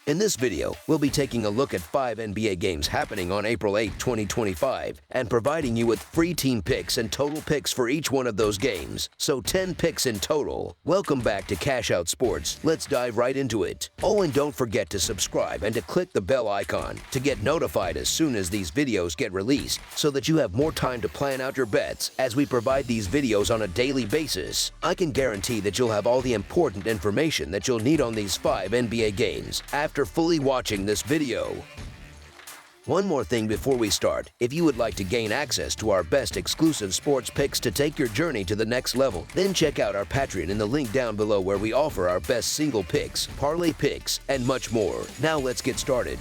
In this video, we'll be taking a look at 5 NBA games happening on April 8, 2025, and providing you with free team picks and total picks for each one of those games, so 10 picks in total. Welcome back to Cash Out Sports. Let's dive right into it. Oh, and don't forget to subscribe and to click the bell icon to get notified as soon as these videos get released, so that you have more time to plan out your bets as we provide these videos on a daily basis. I can guarantee that you'll have all the important information that you'll need on these 5 NBA games after fully watching this video. One more thing before we start. If you would like to gain access to our best exclusive sports picks to take your journey to the next level, then check out our Patreon in the link down below, where we offer our best single picks, parlay picks, and much more. Now let's get started.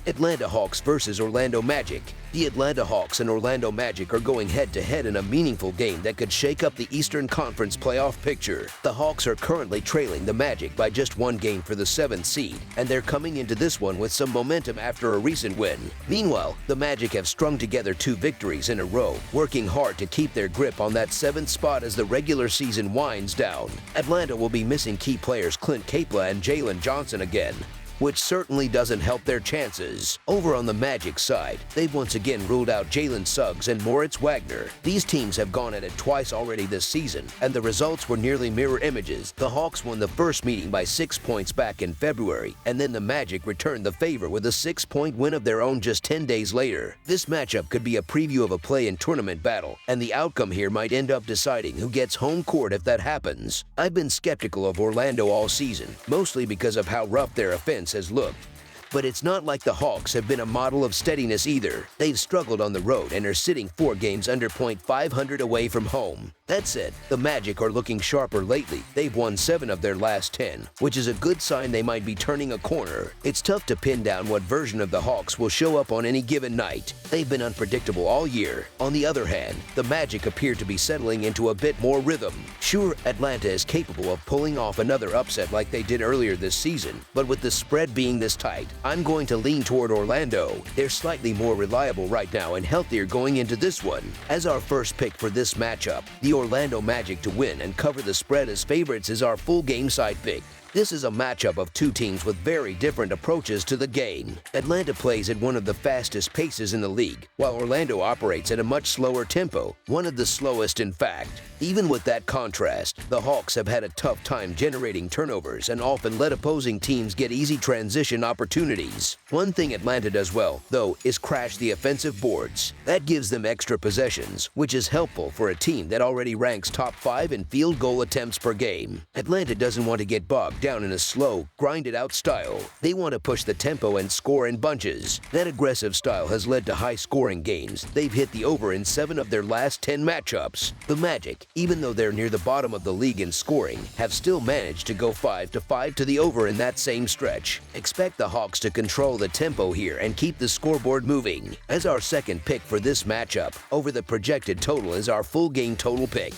Atlanta Hawks versus Orlando Magic. The Atlanta Hawks and Orlando Magic are going head-to-head in a meaningful game that could shake up the Eastern Conference playoff picture. The Hawks are currently trailing the Magic by just 1 game for the 7th seed, and they're coming into this one with some momentum after a recent win. Meanwhile, the Magic have strung together 2 victories in a row, working hard to keep their grip on that 7th spot as the regular season winds down. Atlanta will be missing key players Clint Capela and Jalen Johnson again, which certainly doesn't help their chances. Over on the Magic side, they've once again ruled out Jalen Suggs and Moritz Wagner. These teams have gone at it twice already this season, and the results were nearly mirror images. The Hawks won the first meeting by 6 points back in February, and then the Magic returned the favor with a 6-point win of their own just 10 days later. This matchup could be a preview of a play-in tournament battle, and the outcome here might end up deciding who gets home court if that happens. I've been skeptical of Orlando all season, mostly because of how rough their offense has looked. But it's not like the Hawks have been a model of steadiness either. They've struggled on the road and are sitting 4 games under .500 away from home. That said, the Magic are looking sharper lately. They've won 7 of their last 10, which is a good sign they might be turning a corner. It's tough to pin down what version of the Hawks will show up on any given night. They've been unpredictable all year. On the other hand, the Magic appear to be settling into a bit more rhythm. Sure, Atlanta is capable of pulling off another upset like they did earlier this season, but with the spread being this tight, I'm going to lean toward Orlando. They're slightly more reliable right now and healthier going into this one. As our first pick for this matchup, the Orlando Magic to win and cover the spread as favorites is our full game side pick. This is a matchup of 2 teams with very different approaches to the game. Atlanta plays at one of the fastest paces in the league, while Orlando operates at a much slower tempo, one of the slowest in fact. Even with that contrast, the Hawks have had a tough time generating turnovers and often let opposing teams get easy transition opportunities. One thing Atlanta does well, though, is crash the offensive boards. That gives them extra possessions, which is helpful for a team that already ranks top 5 in field goal attempts per game. Atlanta doesn't want to get bogged down in a slow, grinded-out style. They want to push the tempo and score in bunches. That aggressive style has led to high-scoring games. They've hit the over in 7 of their last 10 matchups. The Magic, even though they're near the bottom of the league in scoring, have still managed to go 5-5 to the over in that same stretch. Expect the Hawks to control the tempo here and keep the scoreboard moving. As our second pick for this matchup, over the projected total is our full game total pick.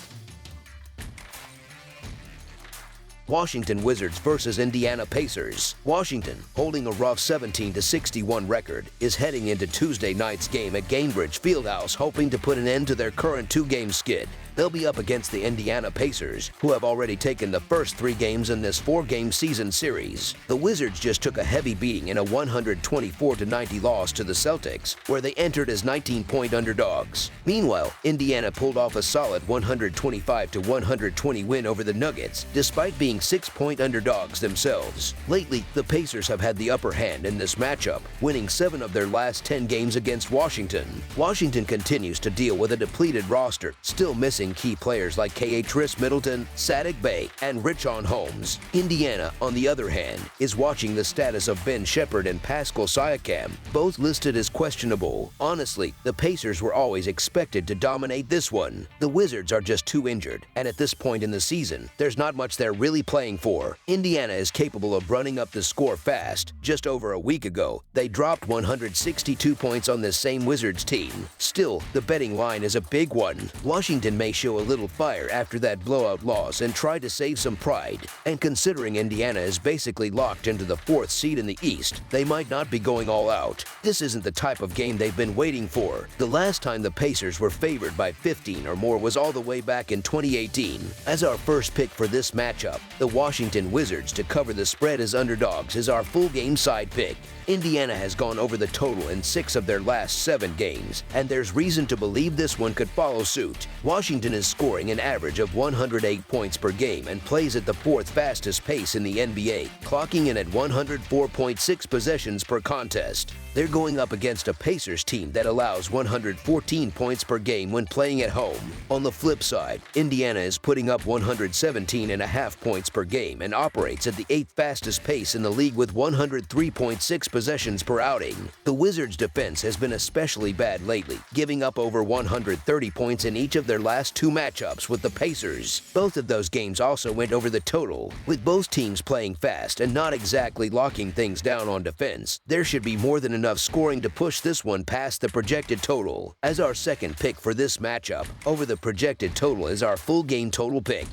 Washington Wizards versus Indiana Pacers. Washington, holding a rough 17-61 record, is heading into Tuesday night's game at Gainbridge Fieldhouse hoping to put an end to their current 2-game skid. They'll be up against the Indiana Pacers, who have already taken the first 3 games in this 4-game season series. The Wizards just took a heavy beating in a 124-90 loss to the Celtics, where they entered as 19-point underdogs. Meanwhile, Indiana pulled off a solid 125-120 win over the Nuggets, despite being 6-point underdogs themselves. Lately, the Pacers have had the upper hand in this matchup, winning 7 of their last 10 games against Washington. Washington continues to deal with a depleted roster, still missing key players like Khris Middleton, Saddiq Bey, and Richaun Holmes. Indiana, on the other hand, is watching the status of Ben Shepherd and Pascal Siakam, both listed as questionable. Honestly, the Pacers were always expected to dominate this one. The Wizards are just too injured, and at this point in the season, there's not much they're really playing for. Indiana is capable of running up the score fast. Just over a week ago, they dropped 162 points on this same Wizards team. Still, the betting line is a big one. Washington may show a little fire after that blowout loss and try to save some pride. And considering Indiana is basically locked into the 4th seed in the East, they might not be going all out. This isn't the type of game they've been waiting for. The last time the Pacers were favored by 15 or more was all the way back in 2018. As our first pick for this matchup, the Washington Wizards to cover the spread as underdogs is our full game side pick. Indiana has gone over the total in 6 of their last 7 games, and there's reason to believe this one could follow suit. Washington is scoring an average of 108 points per game and plays at the 4th fastest pace in the NBA, clocking in at 104.6 possessions per contest. They're going up against a Pacers team that allows 114 points per game when playing at home. On the flip side, Indiana is putting up 117.5 points per game and operates at the 8th fastest pace in the league with 103.6 possessions per outing. The Wizards' defense has been especially bad lately, giving up over 130 points in each of their last 2 matchups with the Pacers. Both of those games also went over the total. With both teams playing fast and not exactly locking things down on defense, there should be more than enough scoring to push this one past the projected total. As our second pick for this matchup, over the projected total is our full game total pick.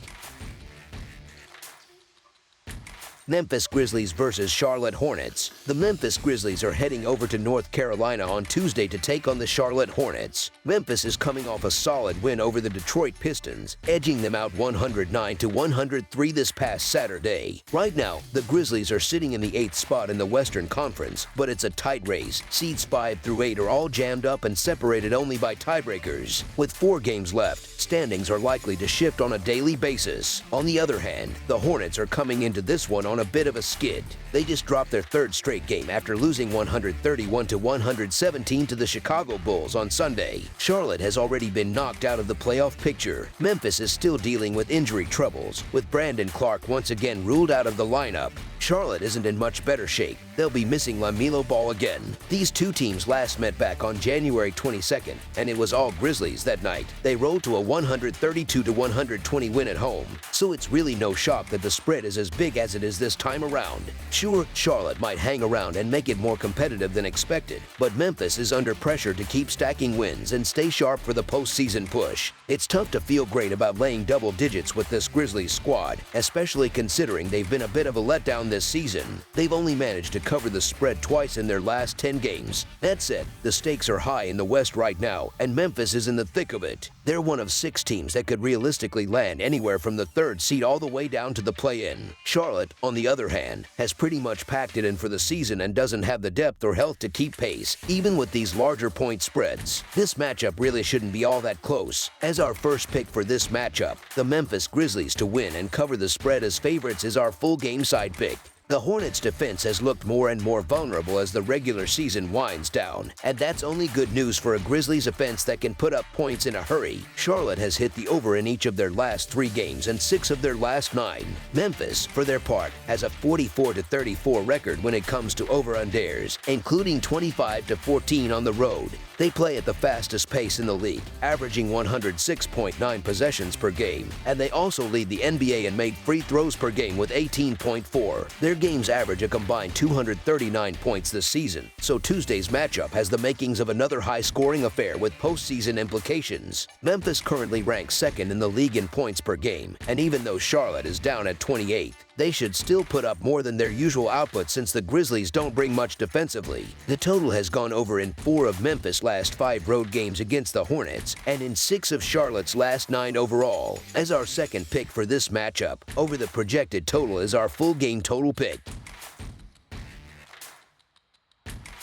Memphis Grizzlies versus Charlotte Hornets. The Memphis Grizzlies are heading over to North Carolina on Tuesday to take on the Charlotte Hornets. Memphis is coming off a solid win over the Detroit Pistons, edging them out 109-103 this past Saturday. Right now, the Grizzlies are sitting in the 8th spot in the Western Conference, but it's a tight race. Seeds 5 through 8 are all jammed up and separated only by tiebreakers. With 4 games left, standings are likely to shift on a daily basis. On the other hand, the Hornets are coming into this one on a bit of a skid. They just dropped their 3rd straight game after losing 131-117 to the Chicago Bulls on Sunday. Charlotte has already been knocked out of the playoff picture. Memphis is still dealing with injury troubles, with Brandon Clark once again ruled out of the lineup. Charlotte isn't in much better shape. They'll be missing LaMelo Ball again. These two teams last met back on January 22nd, and it was all Grizzlies that night. They rolled to a 132-120 win at home, so it's really no shock that the spread is as big as it is this time around. Sure, Charlotte might hang around and make it more competitive than expected, but Memphis is under pressure to keep stacking wins and stay sharp for the postseason push. It's tough to feel great about laying double digits with this Grizzlies squad, especially considering they've been a bit of a letdown this season. They've only managed to cover the spread twice in their last 10 games. That said, the stakes are high in the West right now, and Memphis is in the thick of it. They're one of 6 teams that could realistically land anywhere from the 3rd seed all the way down to the play-in. Charlotte, on the other hand, has pretty much packed it in for the season and doesn't have the depth or health to keep pace, even with these larger point spreads. This matchup really shouldn't be all that close. As our first pick for this matchup, the Memphis Grizzlies to win and cover the spread as favorites is our full game side pick. The Hornets' defense has looked more and more vulnerable as the regular season winds down, and that's only good news for a Grizzlies offense that can put up points in a hurry. Charlotte has hit the over in each of their last 3 games and 6 of their last 9. Memphis, for their part, has a 44-34 record when it comes to over-unders, including 25-14 on the road. They play at the fastest pace in the league, averaging 106.9 possessions per game, and they also lead the NBA in made free throws per game with 18.4. Their games average a combined 239 points this season, so Tuesday's matchup has the makings of another high-scoring affair with postseason implications. Memphis currently ranks 2nd in the league in points per game, and even though Charlotte is down at 28th, they should still put up more than their usual output since the Grizzlies don't bring much defensively. The total has gone over in 4 of Memphis' last 5 road games against the Hornets and in 6 of Charlotte's last 9 overall. As our second pick for this matchup, over the projected total is our full game total pick.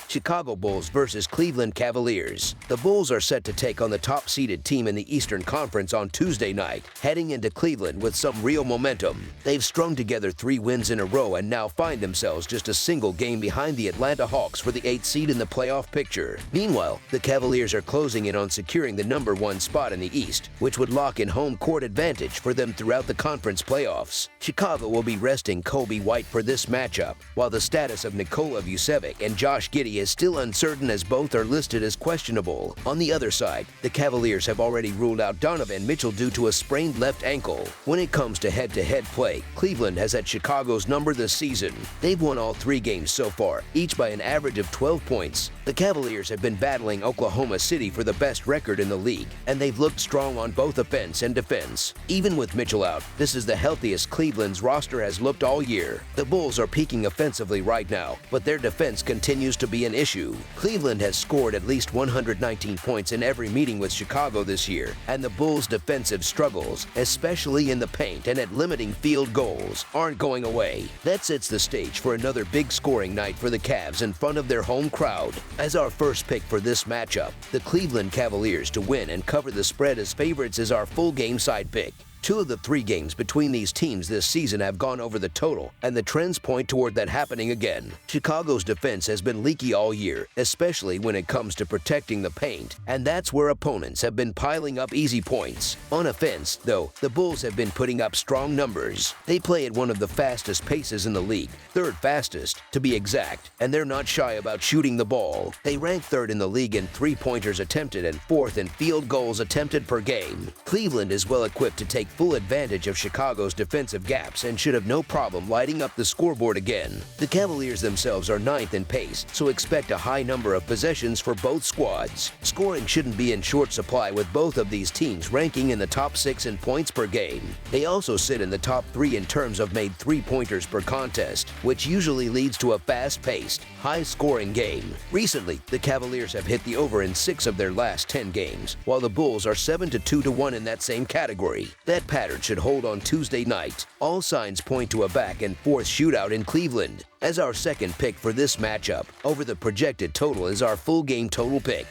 Chicago Bulls versus Cleveland Cavaliers. The Bulls are set to take on the top-seeded team in the Eastern Conference on Tuesday night, heading into Cleveland with some real momentum. They've strung together 3 wins in a row and now find themselves just a single game behind the Atlanta Hawks for the 8th seed in the playoff picture. Meanwhile, the Cavaliers are closing in on securing the number 1 spot in the East, which would lock in home court advantage for them throughout the conference playoffs. Chicago will be resting Kobe White for this matchup, while the status of Nikola Vucevic and Josh Giddey safety is still uncertain as both are listed as questionable. On the other side, the Cavaliers have already ruled out Donovan Mitchell due to a sprained left ankle. When it comes to head-to-head play, Cleveland has had Chicago's number this season. They've won all 3 games so far, each by an average of 12 points. The Cavaliers have been battling Oklahoma City for the best record in the league, and they've looked strong on both offense and defense. Even with Mitchell out, this is the healthiest Cleveland's roster has looked all year. The Bulls are peaking offensively right now, but their defense continues to be an issue. Cleveland has scored at least 119 points in every meeting with Chicago this year, and the Bulls' defensive struggles, especially in the paint and at limiting field goals, aren't going away. That sets the stage for another big scoring night for the Cavs in front of their home crowd. As our first pick for this matchup, the Cleveland Cavaliers to win and cover the spread as favorites is our full game side pick. 2 of the 3 games between these teams this season have gone over the total, and the trends point toward that happening again. Chicago's defense has been leaky all year, especially when it comes to protecting the paint, and that's where opponents have been piling up easy points. On offense, though, the Bulls have been putting up strong numbers. They play at one of the fastest paces in the league, 3rd fastest to be exact, and they're not shy about shooting the ball. They rank 3rd in the league in 3-pointers attempted and 4th in field goals attempted per game. Cleveland is well equipped to take full advantage of Chicago's defensive gaps and should have no problem lighting up the scoreboard again. The Cavaliers themselves are 9th in pace, so expect a high number of possessions for both squads. Scoring shouldn't be in short supply with both of these teams ranking in the top 6 in points per game. They also sit in the top 3 in terms of made 3-pointers per contest, which usually leads to a fast-paced, high-scoring game. Recently, the Cavaliers have hit the over in 6 of their last 10 games, while the Bulls are 7-2-1 in that same category. That pattern should hold on Tuesday night. All signs point to a back-and-forth shootout in Cleveland. As our second pick for this matchup, over the projected total is our full game total pick.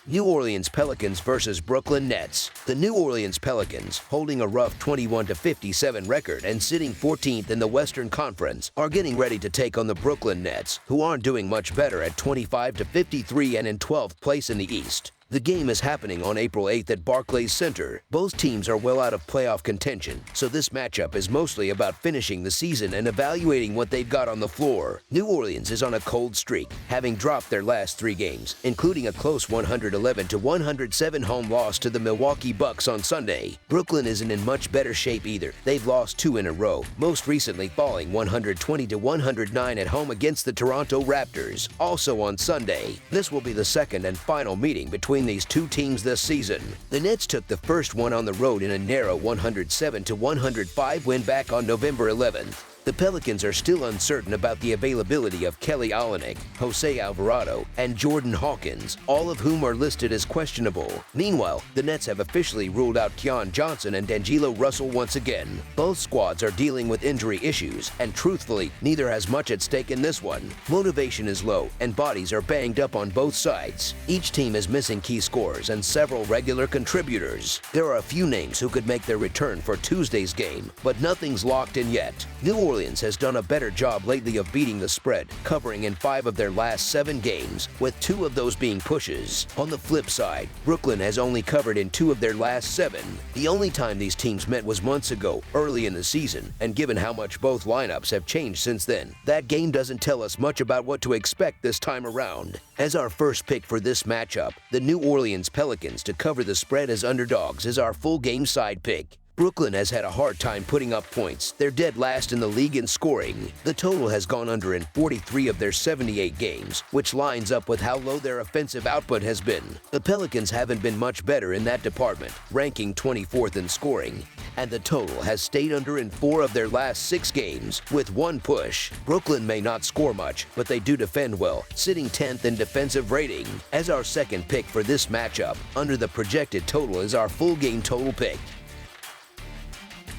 New Orleans Pelicans versus Brooklyn Nets. The New Orleans Pelicans, holding a rough 21-57 record and sitting 14th in the Western Conference, are getting ready to take on the Brooklyn Nets, who aren't doing much better at 25-53 and in 12th place in the East. The game is happening on April 8th at Barclays Center. Both teams are well out of playoff contention, so this matchup is mostly about finishing the season and evaluating what they've got on the floor. New Orleans is on a cold streak, having dropped their last 3 games, including a close 111-107 home loss to the Milwaukee Bucks on Sunday. Brooklyn isn't in much better shape either. They've lost 2 in a row, most recently falling 120-109 at home against the Toronto Raptors, also on Sunday. This will be the second and final meeting between these 2 teams this season. The Nets took the first one on the road in a narrow 107-105 win back on November 11th. The Pelicans are still uncertain about the availability of Kelly Olynyk, Jose Alvarado, and Jordan Hawkins, all of whom are listed as questionable. Meanwhile, the Nets have officially ruled out Keon Johnson and D'Angelo Russell once again. Both squads are dealing with injury issues, and truthfully, neither has much at stake in this one. Motivation is low, and bodies are banged up on both sides. Each team is missing key scorers and several regular contributors. There are a few names who could make their return for Tuesday's game, but nothing's locked in yet. New Orleans has done a better job lately of beating the spread, covering in 5 of their last 7 games, with 2 of those being pushes. On the flip side, Brooklyn has only covered in 2 of their last 7. The only time these teams met was months ago, early in the season, and given how much both lineups have changed since then, that game doesn't tell us much about what to expect this time around. As our first pick for this matchup, the New Orleans Pelicans to cover the spread as underdogs is our full game side pick. Brooklyn has had a hard time putting up points. They're dead last in the league in scoring. The total has gone under in 43 of their 78 games, which lines up with how low their offensive output has been. The Pelicans haven't been much better in that department, ranking 24th in scoring, and the total has stayed under in 4 of their last 6 games, with 1 push. Brooklyn may not score much, but they do defend well, sitting 10th in defensive rating. As our second pick for this matchup, under the projected total is our full game total pick.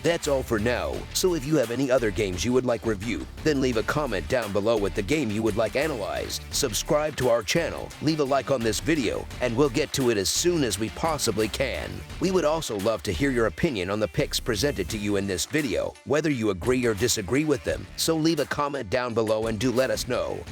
That's all for now, so if you have any other games you would like reviewed, then leave a comment down below with the game you would like analyzed. Subscribe to our channel, leave a like on this video, and we'll get to it as soon as we possibly can. We would also love to hear your opinion on the picks presented to you in this video, whether you agree or disagree with them, so leave a comment down below and do let us know.